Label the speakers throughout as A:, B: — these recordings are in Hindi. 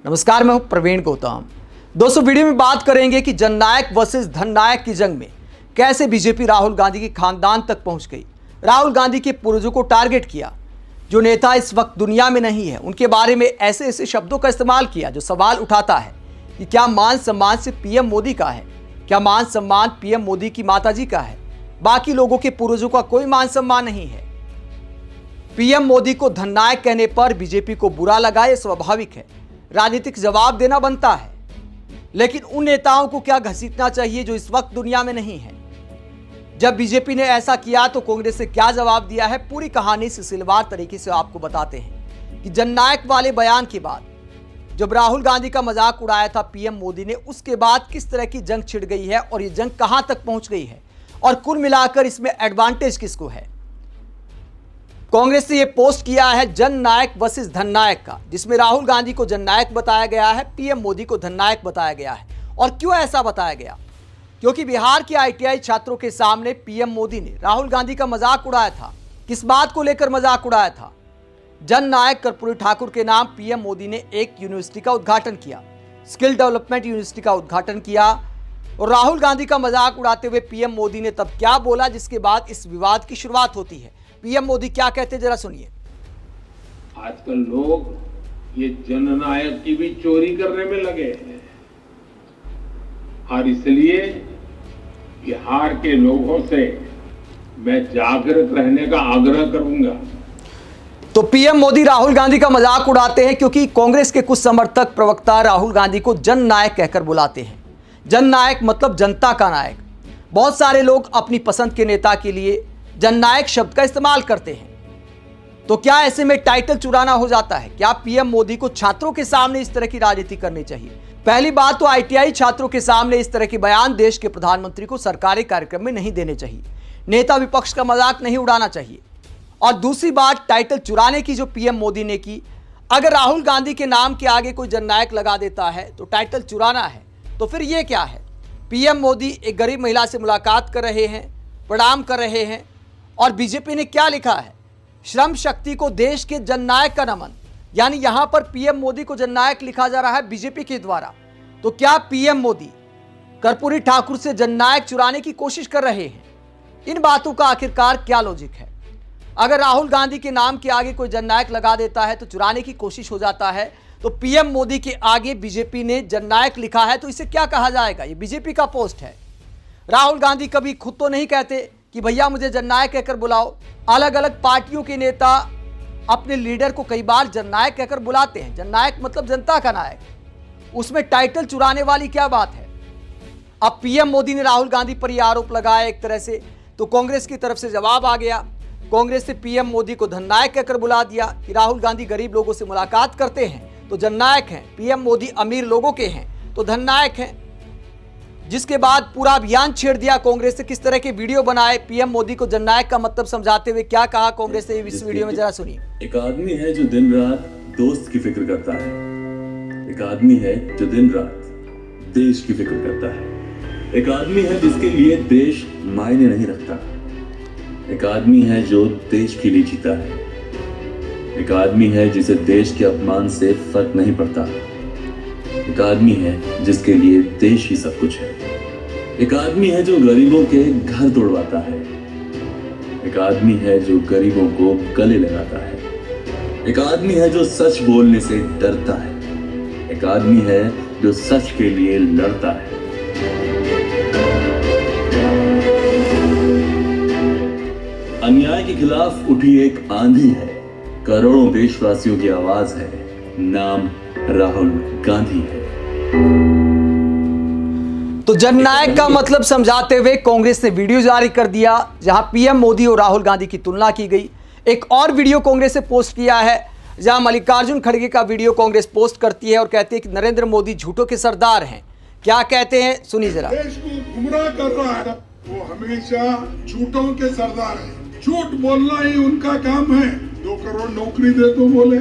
A: नमस्कार, मैं हूं प्रवीण गौतम। दोस्तों, वीडियो में बात करेंगे कि जननायक वर्सेस धननायक की जंग में कैसे बीजेपी राहुल गांधी के खानदान तक पहुंच गई। राहुल गांधी के पूर्वजों को टारगेट किया। जो नेता इस वक्त दुनिया में नहीं है, उनके बारे में ऐसे ऐसे शब्दों का इस्तेमाल किया जो सवाल उठाता है कि क्या मान सम्मान से पीएम मोदी का है, क्या मान सम्मान पीएम मोदी की माताजी का है। बाकी लोगों के पूर्वजों का कोई मान सम्मान नहीं है। पीएम मोदी को धननायक कहने पर बीजेपी को बुरा लगा, यह स्वाभाविक है। राजनीतिक जवाब देना बनता है, लेकिन उन नेताओं को क्या घसीटना चाहिए जो इस वक्त दुनिया में नहीं है। जब बीजेपी ने ऐसा किया तो कांग्रेस ने क्या जवाब दिया है, पूरी कहानी सिलसिलेवार तरीके से आपको बताते हैं कि जननायक वाले बयान के बाद जब राहुल गांधी का मजाक उड़ाया था पीएम मोदी ने, उसके बाद किस तरह की जंग छिड़ गई है और ये जंग कहां तक पहुंच गई है और कुल मिलाकर इसमें एडवांटेज किसको है। कांग्रेस ने यह पोस्ट किया है जननायक वर्सेस धननायक का, जिसमें राहुल गांधी को जननायक बताया गया है, पीएम मोदी को धननायक बताया गया है। और क्यों ऐसा बताया गया? क्योंकि बिहार के आईटीआई छात्रों के सामने पीएम मोदी ने राहुल गांधी का मजाक उड़ाया था। किस बात को लेकर मजाक उड़ाया था? जननायक कर्पूरी ठाकुर के नाम पीएम मोदी ने एक यूनिवर्सिटी का उद्घाटन किया, स्किल डेवलपमेंट यूनिवर्सिटी का उद्घाटन किया। और राहुल गांधी का मजाक उड़ाते हुए पीएम मोदी ने तब क्या बोला, जिसके बाद इस विवाद की शुरुआत होती है। पीएम मोदी क्या कहते हैं, जरा सुनिए।
B: आजकल लोग ये जननायक की भी चोरी करने में लगे हैं और इसलिए बिहार के लोगों से मैं जागृत रहने का आग्रह करूंगा।
A: तो पीएम मोदी राहुल गांधी का मजाक उड़ाते हैं क्योंकि कांग्रेस के कुछ समर्थक प्रवक्ता राहुल गांधी को जननायक कहकर बुलाते हैं। जननायक मतलब जनता का नायक। बहुत सारे लोग अपनी पसंद के नेता के लिए जननायक शब्द का इस्तेमाल करते हैं। तो क्या ऐसे में टाइटल चुराना हो जाता है? क्या पीएम मोदी को छात्रों के सामने इस तरह की राजनीति करनी चाहिए? पहली बात तो आईटीआई छात्रों के सामने इस तरह के बयान देश के प्रधानमंत्री को सरकारी कार्यक्रम में नहीं देने चाहिए। नेता विपक्ष का मजाक नहीं उड़ाना चाहिए। और दूसरी बात, टाइटल चुराने की जो पीएम मोदी ने की, अगर राहुल गांधी के नाम के आगे कोई जननायक लगा देता है तो टाइटल चुराना है। तो फिर ये क्या है? पीएम मोदी एक गरीब महिला से मुलाकात कर रहे हैं, प्रणाम कर रहे हैं, और बीजेपी ने क्या लिखा है, श्रम शक्ति को देश के जननायक का नमन। यानी यहां पर पीएम मोदी को जननायक लिखा जा रहा है बीजेपी के द्वारा। तो क्या पीएम मोदी कर्पूरी ठाकुर से जननायक चुराने की कोशिश कर रहे हैं? इन बातों का आखिरकार क्या लॉजिक है? अगर राहुल गांधी के नाम के आगे कोई जननायक लगा देता है तो चुराने की कोशिश हो जाता है। तो पीएम मोदी के आगे बीजेपी ने जननायक लिखा है, तो इसे क्या कहा जाएगा? ये बीजेपी का पोस्ट है। राहुल गांधी कभी खुद तो नहीं कहते कि भैया मुझे जननायक कहकर बुलाओ। अलग अलग पार्टियों के नेता अपने लीडर को कई बार जननायक कहकर बुलाते हैं। जननायक मतलब जनता का नायक। उसमें टाइटल चुराने वाली क्या बात है? अब पीएम मोदी ने राहुल गांधी पर यह आरोप लगाया एक तरह से, तो कांग्रेस की तरफ से जवाब आ गया। कांग्रेस ने पीएम मोदी को धननायक कहकर बुला दिया कि राहुल गांधी गरीब लोगों से मुलाकात करते हैं तो जननायक हैं, पीएम मोदी अमीर लोगों के हैं तो धननायक हैं। जिसके बाद पूरा अभियान छेड़ दिया कांग्रेस ने। किस तरह के वीडियो बनाए, पीएम मोदी को जननायक का मतलब समझाते हुए क्या कहा कांग्रेस ने, इस वीडियो में जरा सुनिए।
C: एक आदमी है जो दिन रात दोस्त की फिक्र करता है, एक आदमी है जो दिन रात देश की फिक्र करता है, एक आदमी है जिसके लिए देश मायने नहीं रखता, एक आदमी है जो देश के लिए जीता है, एक आदमी है जिसे देश के अपमान से फर्क नहीं पड़ता, एक आदमी है जिसके लिए देश ही सब कुछ है, एक आदमी है जो गरीबों के घर तोड़वाता है, एक आदमी है जो गरीबों को गले लगाता है, एक आदमी है जो सच बोलने से डरता है, एक आदमी है जो सच के लिए लड़ता है। अन्याय के खिलाफ उठी एक आंधी है, करोड़ों देशवासियों की आवाज है, नाम राहुल गांधी है।
A: तो जननायक का मतलब समझाते हुए कांग्रेस ने वीडियो जारी कर दिया जहां पीएम मोदी और राहुल गांधी की तुलना की गई। एक और वीडियो कांग्रेस ने पोस्ट किया है जहां मल्लिकार्जुन खड़गे का वीडियो कांग्रेस पोस्ट करती है और कहती है कि नरेंद्र मोदी झूठों के सरदार हैं। क्या कहते हैं, सुनिए जरा।
D: देश को गुमराह कर रहा है, वो हमेशा झूठों के सरदार है। झूठ बोलना ही उनका काम है। 2 करोड़ नौकरी दे तो बोले,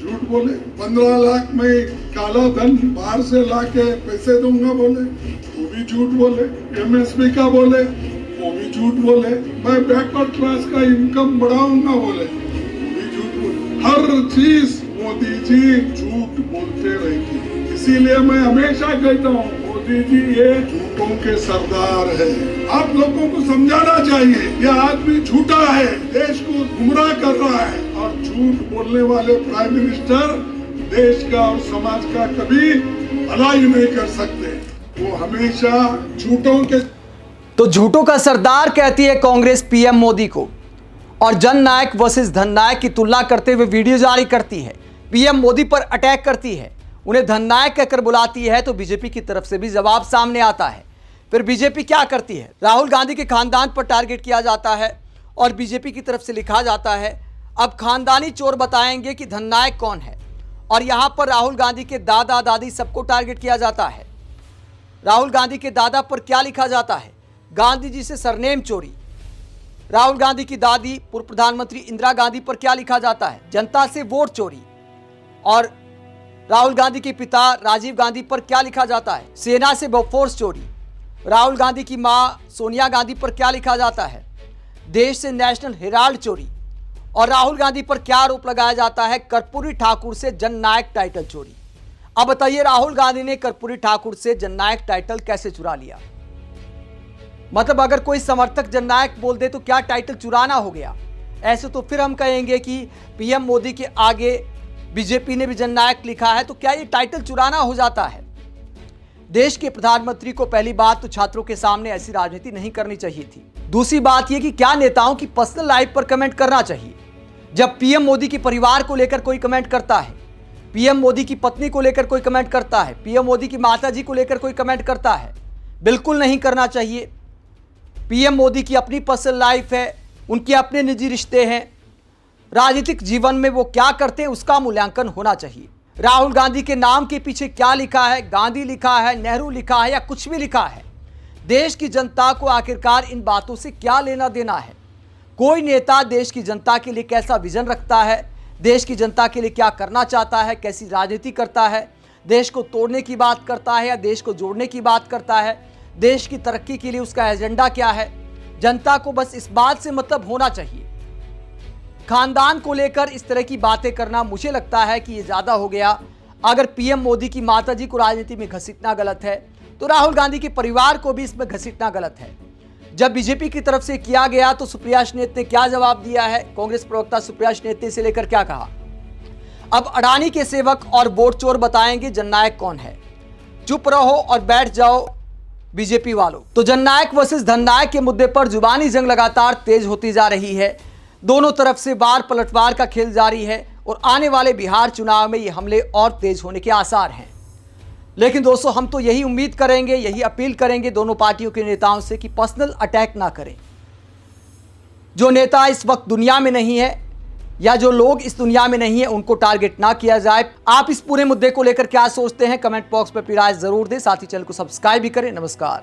D: झूठ बोले। 15 लाख में काला धन बाहर से लाके पैसे दूंगा बोले, वो भी झूठ बोले। एमएसपी का बोले, वो भी झूठ बोले। मैं बैकवर्ड क्लास का इनकम बढ़ाऊंगा बोले, वो भी झूठ बोले। हर चीज मोदी जी झूठ बोलते रहेंगे। इसीलिए मैं हमेशा कहता हूँ मोदी जी ये झूठों के सरदार है। आप लोगों को समझाना चाहिए ये आदमी झूठा है, देश को गुमराह कर रहा है, और झूठ बोलने वाले प्राइम मिनिस्टर देश का और समाज का कभी भलाई नहीं कर सकते। वो हमेशा झूठों के
A: तो झूठों का सरदार कहती है कांग्रेस पीएम मोदी को, और जन नायक वर्सेस धन नायक की तुलना करते हुए वीडियो जारी करती है। पीएम मोदी पर अटैक करती है, उन्हें धन नायक कहकर बुलाती है, तो बीजेपी की तरफ से भी जवाब सामने आता है। फिर बीजेपी क्या करती है, राहुल गांधी के खानदान पर टारगेट किया जाता है और बीजेपी की तरफ से लिखा जाता है अब खानदानी चोर बताएंगे कि धन नायक कौन है। और यहां पर राहुल गांधी के दादा दादी सबको टारगेट किया जाता है। राहुल गांधी के दादा पर क्या लिखा जाता है, गांधी जी से सरनेम चोरी। राहुल गांधी की दादी पूर्व प्रधानमंत्री इंदिरा गांधी पर क्या लिखा जाता है, जनता से वोट चोरी। और राहुल गांधी के पिता राजीव गांधी पर क्या लिखा जाता है, सेना से बफोर्स चोरी। राहुल गांधी की मां सोनिया गांधी पर क्या लिखा जाता है, देश से नेशनल हेराल्ड चोरी। और राहुल गांधी पर क्या आरोप लगाया जाता है, कर्पूरी ठाकुर से जननायक टाइटल चोरी। अब बताइए राहुल गांधी ने कर्पूरी ठाकुर से जननायक टाइटल कैसे चुरा लिया? मतलब अगर कोई समर्थक जननायक बोल दे तो क्या टाइटल चुराना हो गया? ऐसे तो फिर हम कहेंगे कि पीएम मोदी के आगे बीजेपी ने भी जननायक लिखा है, तो क्या ये टाइटल चुराना हो जाता है? देश के प्रधानमंत्री को पहली बात तो छात्रों के सामने ऐसी राजनीति नहीं करनी चाहिए थी। दूसरी बात यह कि क्या नेताओं की पर्सनल लाइफ पर कमेंट करना चाहिए? जब पीएम मोदी के परिवार को लेकर कोई कमेंट करता है, पीएम मोदी की पत्नी को लेकर कोई कमेंट करता है, पीएम मोदी की माताजी को लेकर कोई कमेंट करता है, बिल्कुल नहीं करना चाहिए। पीएम मोदी की अपनी पर्सनल लाइफ है, उनके अपने निजी रिश्ते हैं, राजनीतिक जीवन में वो क्या करते हैं उसका मूल्यांकन होना चाहिए। राहुल गांधी के नाम के पीछे क्या लिखा है, गांधी लिखा है, नेहरू लिखा है या कुछ भी लिखा है, देश की जनता को आखिरकार इन बातों से क्या लेना देना है? कोई नेता देश की जनता के लिए कैसा विजन रखता है, देश की जनता के लिए क्या करना चाहता है, कैसी राजनीति करता है, देश को तोड़ने की बात करता है या देश को जोड़ने की बात करता है, देश की तरक्की के लिए उसका एजेंडा क्या है, जनता को बस इस बात से मतलब होना चाहिए। खानदान को लेकर इस तरह की बातें करना मुझे लगता है कि ये ज़्यादा हो गया। अगर पीएम मोदी की माताजी को राजनीति में घसीटना गलत है, तो राहुल गांधी के परिवार को भी इसमें घसीटना गलत है। जब बीजेपी की तरफ से किया गया तो सुप्रिया श्रीनेत ने क्या जवाब दिया है, कांग्रेस प्रवक्ता सुप्रिया श्रीनेत ने इसे लेकर क्या कहा, अब अडानी के सेवक और वोट चोर बताएंगे जननायक कौन है, चुप रहो और बैठ जाओ बीजेपी वालों। तो जननायक वर्सेस धननायक के मुद्दे पर जुबानी जंग लगातार तेज होती जा रही है। दोनों तरफ से वार पलटवार का खेल जारी है और आने वाले बिहार चुनाव में ये हमले और तेज होने के आसार हैं। लेकिन दोस्तों, हम तो यही उम्मीद करेंगे, यही अपील करेंगे दोनों पार्टियों के नेताओं से कि पर्सनल अटैक ना करें। जो नेता इस वक्त दुनिया में नहीं है या जो लोग इस दुनिया में नहीं है उनको टारगेट ना किया जाए। आप इस पूरे मुद्दे को लेकर क्या सोचते हैं, कमेंट बॉक्स में अपनी राय जरूर दें। साथ ही चैनल को सब्सक्राइब भी करें। नमस्कार।